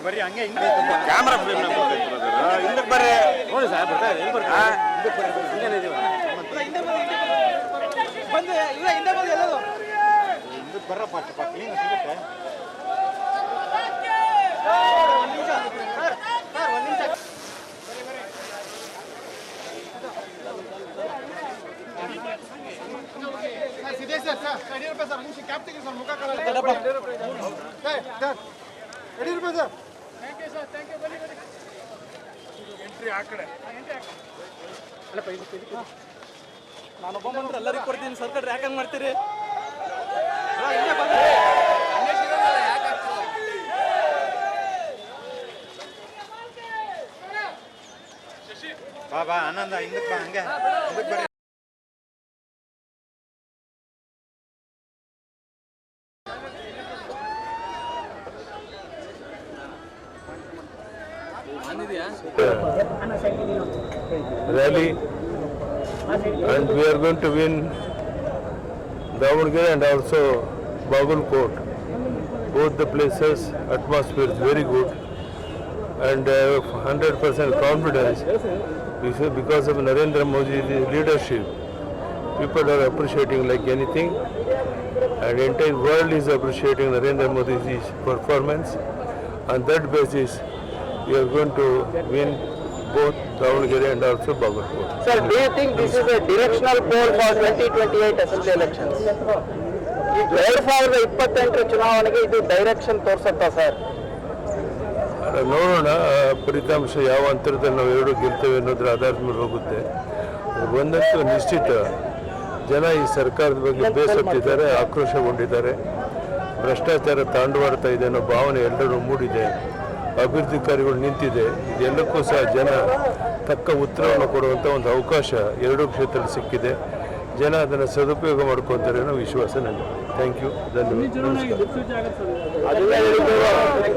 ಬರ್ರಿ ಬರ್ರಿ ಹಂಗೆ ಕ್ಯಾಮ್ರಾ ಫ್ರೇಮ್ ಹಿಂದಕ್ಕೆ ಬರ್ರಿ ನೋಡಿ ಸರ್ ಬರ್ತಾರೆ ಎಲ್ಲಿ ಬರ್ತಾರೆ ಹಿಂದೆ ಹಿಂದಕ್ಕೆ ಬರ್ರಪ್ಪ ಕ್ಲೀನ್ ಸಿಗುತ್ತೆ ಸಿದ್ದೇಶ್ ಸರ್ ಯಡಿಯೂರಪ್ಪ ಸರ್ ನಿಮಿಷ ಕ್ಯಾಪ್ ತೆಗಿ ಸರ್ ಮುಖ ಕಾಣಲ್ಲ Yediyurappa sir thank you sir thank you ಬನ್ನಿ ಎಂಟ್ರಿ ಆ ಕಡೆ ಅಲ್ಲಪ್ಪ ಇದು ನಾನೊಬ್ಬ ಬಂದ್ರೆ ಎಲ್ಲರಿಗೂ ಕೊಡ್ತೀನಿ ಸರ್ಕಾರ ಯಾಕಂಗ್ ಮಾಡ್ತೀರಿ ಬಾ ಬಾ ಆನಂದ ಹಿಂದಕ್ಕೆ ಬಾ ಹಂಗೆ ಹಿಂದಕ್ಕೆ ಬರ್ರಿ rally and we are going to win Davangere and also Bagalkot. Both the places atmosphere is very good and 100% confidence because of Narendra Modi's leadership. People are appreciating like anything and entire world is appreciating Narendra Modi's performance. On that basis we are going to win both Davangere and also Bagalkot. Sir, do you think this is a directional poll for 2028 assembly elections? 2028 ಚುನಾವಣೆಗೆ ಇದು direction ತೋರಿಸುತ್ತಾ sir? ನೋಡೋಣ ಫಲಿತಾಂಶ ಯಾವ ಅಂತರದಲ್ಲಿ ನಾವು ಎರಡು ಗೆಲ್ತೇವೆ ಅನ್ನೋದ್ರ ಆಧಾರದ ಮೇಲೆ ಹೋಗುತ್ತೆ. ಒಂದಂತೂ ನಿಶ್ಚಿತ ಜನ ಈ ಸರ್ಕಾರದ ಬಗ್ಗೆ ಬೇಸತ್ತಿದ್ದಾರೆ, ಆಕ್ರೋಶಗೊಂಡಿದ್ದಾರೆ. ಭ್ರಷ್ಟಾಚಾರ ತಾಂಡವಾಡ್ತಾ ಇದೆ ಅನ್ನೋ ಭಾವನೆ ಎಲ್ಲರೂ ಮೂಡಿದೆ. ಅಭಿವೃದ್ಧಿ ಕಾರ್ಯಗಳು ನಿಂತಿದೆ. ಇದೆಲ್ಲಕ್ಕೂ ಸಹ ಜನ ತಕ್ಕ ಉತ್ತರವನ್ನು ಕೊಡುವಂಥ ಒಂದು ಅವಕಾಶ ಎರಡೂ ಕ್ಷೇತ್ರದಲ್ಲಿ ಸಿಕ್ಕಿದೆ. ಜನ ಅದನ್ನು ಸದುಪಯೋಗ ಮಾಡ್ಕೊತಾರೆ ಅನ್ನೋ ವಿಶ್ವಾಸ ನನಗೆ. ಥ್ಯಾಂಕ್ ಯು, ಧನ್ಯವಾದ.